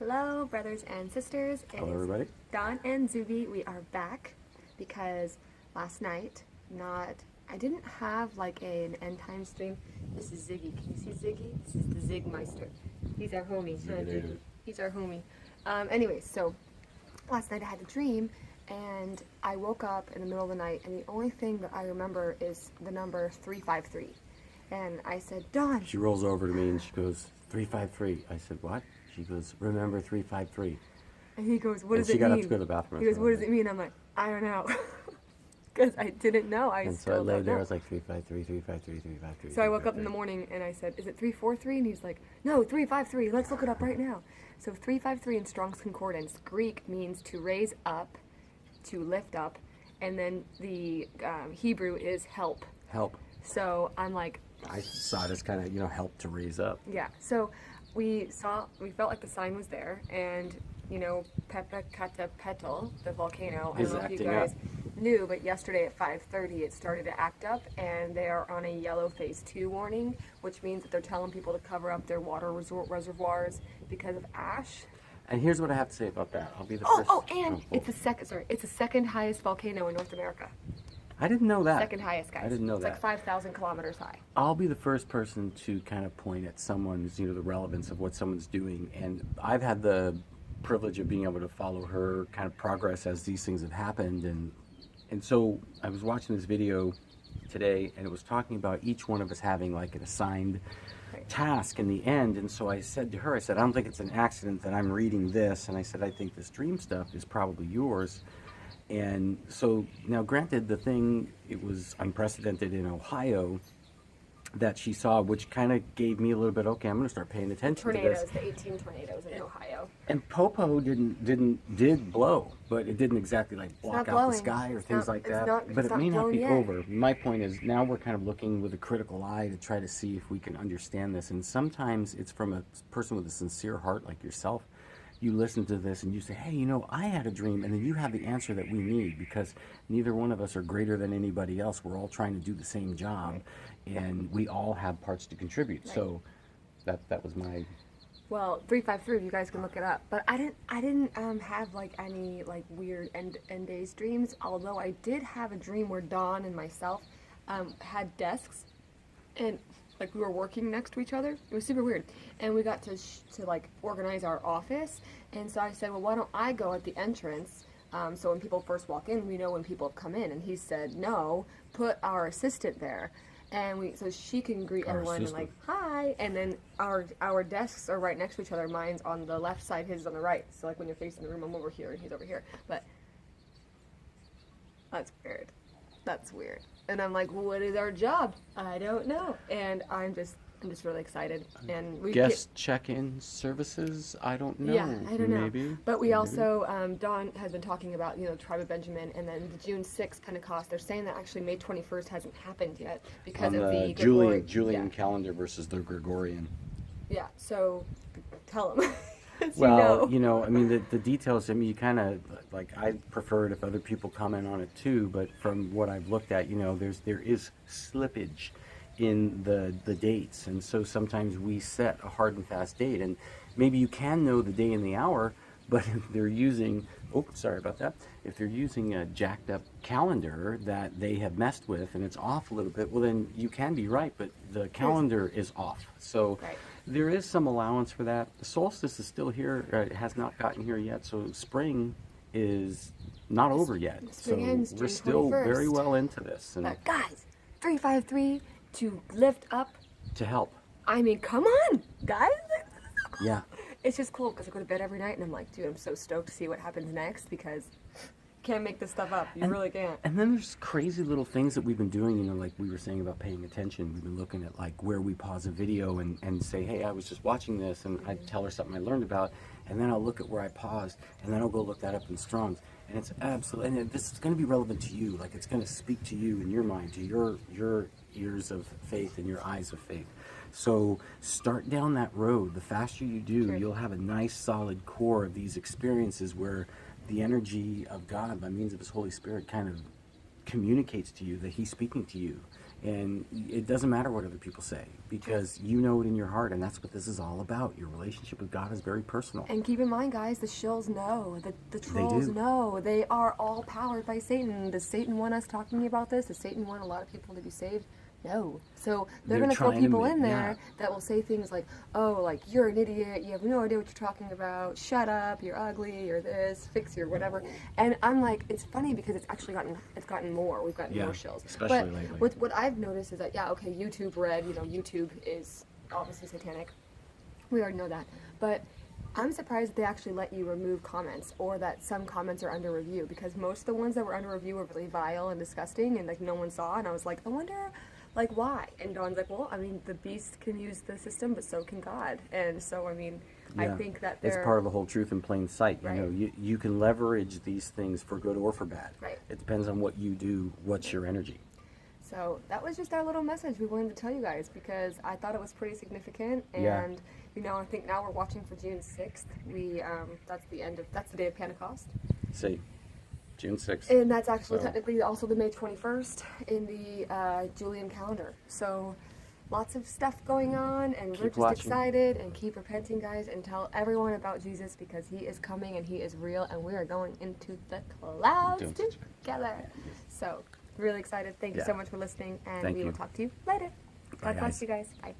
Hello, brothers and sisters. Hello, everybody. Don and Zoubi. We are back because last night, I didn't have like an end time stream. This is Ziggy. Can you see Ziggy? This is the Zigmeister. He's our homie. Ziggy. He's our homie. Anyway, so last night I had a dream and I woke up in the middle of the night and the only thing that I remember is the number 353. And I said, Dawn. She rolls over to me and she goes, 353. I said, what? She goes, remember 353. And he goes, what does it mean? She got up to go to the bathroom. He goes, what does it mean? I'm like, I don't know. Because I didn't know. And so I lay there, I was like, 353, 353, 353. So I woke up in the morning and I said, is it 343? And he's like, no, 353. Let's look it up right now. So 353 in Strong's Concordance, Greek means to raise up, to lift up. And then the Hebrew is help. Help. So I'm like, I saw it as kind of, help to raise up. Yeah. So we felt like the sign was there, and Popcatapetl, the volcano. I don't know if you guys knew, but yesterday at 5:30 it started to act up, and they are on a yellow phase 2 warning, which means that they're telling people to cover up their water reservoirs because of ash. And here's what I have to say about that. I'll be the first. It's the second highest volcano in North America. I didn't know that. Second highest, guys. I didn't know it's that. It's like 5,000 kilometers high. I'll be the first person to kind of point at someone's, the relevance of what someone's doing. And I've had the privilege of being able to follow her kind of progress as these things have happened. And so I was watching this video today, and it was talking about each one of us having like an assigned task in the end. And so I said to her, I said, I don't think it's an accident that I'm reading this. And I said, I think this dream stuff is probably yours. And so now, granted, the thing, it was unprecedented in Ohio that she saw, which kind of gave me a little bit, okay, I'm going to start paying attention to this. The 18 tornadoes in Ohio. And Popo did blow, but it didn't exactly like block out the sky or things like that. But it may not be over. My point is, now we're kind of looking with a critical eye to try to see if we can understand this. And sometimes it's from a person with a sincere heart like yourself. You listen to this and you say, hey, I had a dream, and then you have the answer that we need, because neither one of us are greater than anybody else. We're all trying to do the same job, and we all have parts to contribute. Right. So that was my... Well, 353, you guys can look it up. But I didn't have like any like weird end days dreams, although I did have a dream where Dawn and myself had desks, and like we were working next to each other. It was super weird. And we got to like organize our office. And so I said, well, why don't I go at the entrance? So when people first walk in, we know when people have come in. And he said, no, put our assistant there. And so she can greet everyone and like, hi. And then our desks are right next to each other. Mine's on the left side, his is on the right. So like when you're facing the room, I'm over here and he's over here. But that's weird. That's weird. And I'm like, well, what is our job? I don't know. And I'm just really excited. And we guest check-in services. I don't know. Yeah, I don't know. Maybe. But we also Dawn has been talking about Tribe of Benjamin, and then the June 6th Pentecost. They're saying that actually May 21st hasn't happened yet because of the Julian Calendar versus the Gregorian. Yeah. So tell them. Well, I mean, the details, I mean, you kind of, like, I prefer it if other people comment on it too, but from what I've looked at, there is slippage in the dates, and so sometimes we set a hard and fast date, and maybe you can know the day and the hour, but if they're using, if they're using a jacked up calendar that they have messed with and it's off a little bit, well then you can be right, but the calendar is off. So there is some allowance for that. The solstice is still here, it has not gotten here yet, so spring is not over yet. So we're still very well into this. And but guys, 353 to lift up. To help. I mean, come on, guys. Yeah. It's just cool because I go to bed every night and I'm like, dude, I'm so stoked to see what happens next, because you can't make this stuff up. You really can't. And then there's crazy little things that we've been doing, like we were saying about paying attention. We've been looking at like where we pause a video and say, hey, I was just watching this, and I tell her something I learned about, and then I'll look at where I paused, and then I'll go look that up in Strong's. And it's absolutely, and this is going to be relevant to you. Like, it's going to speak to you in your mind, to your ears of faith and your eyes of faith. So start down that road. The faster you do, you'll have a nice solid core of these experiences where the energy of God by means of his Holy Spirit kind of communicates to you that he's speaking to you. And it doesn't matter what other people say, because you know it in your heart, and that's what this is all about. Your relationship with God is very personal. And keep in mind, guys, the shills know, the trolls do. know. They are all powered by Satan. Does Satan want us talking about this? Does Satan want a lot of people to be saved? No. So they're going to throw trying to people make- in there yeah. that will say things like, oh, like, you're an idiot, you have no idea what you're talking about, shut up, you're ugly, you're this, fix your whatever. And I'm like, it's funny because it's actually gotten more. We've gotten Yeah, more shills. especially but lately. What I've noticed is that, yeah, okay, YouTube Red, YouTube is obviously satanic. We already know that. But I'm surprised that they actually let you remove comments, or that some comments are under review, because most of the ones that were under review were really vile and disgusting and like no one saw, and I was like, I wonder like why? And Dawn's like, well, I mean, the beast can use the system, but so can God. And so, I mean, I Yeah. think that it's part of the whole truth in plain sight. Right. You can leverage these things for good or for bad. Right. It depends on what you do, what's your energy. So that was just our little message we wanted to tell you guys, because I thought it was pretty significant. And Yeah. I think now we're watching for June 6th. That's the day of Pentecost. See, June 6th. And that's actually So- technically also the May 21st in the Julian calendar. So lots of stuff going on, and we're Keep just watching. excited, and keep repenting, guys, and tell everyone about Jesus, because he is coming and he is real, and we are going into the clouds Don't- together. So really excited. Thank you Yeah. so much for listening, and Thank we will you. talk to you later. Bye, God bless guys. you guys. Bye.